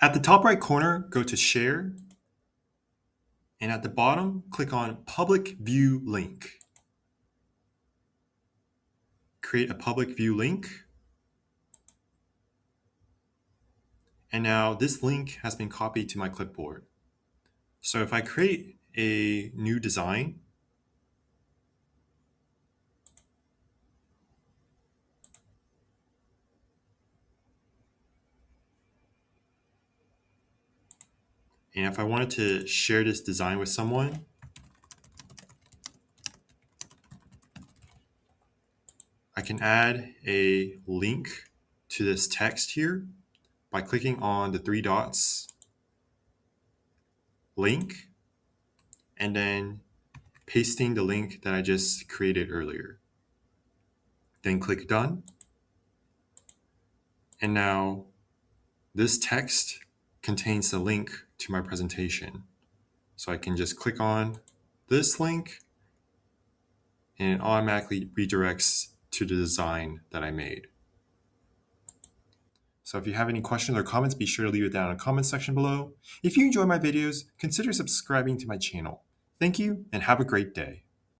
At the top right corner, go to Share, and at the bottom, click on Public View Link. Create a public view link. And now this link has been copied to my clipboard. So if I create a new design, and if I wanted to share this design with someone, I can add a link to this text here by clicking on the three dots, link, and then pasting the link that I just created earlier. Then click Done. And now this text contains the link to my presentation. So I can just click on this link and it automatically redirects to the design that I made. So if you have any questions or comments, be sure to leave it down in the comment section below. If you enjoy my videos, consider subscribing to my channel. Thank you and have a great day.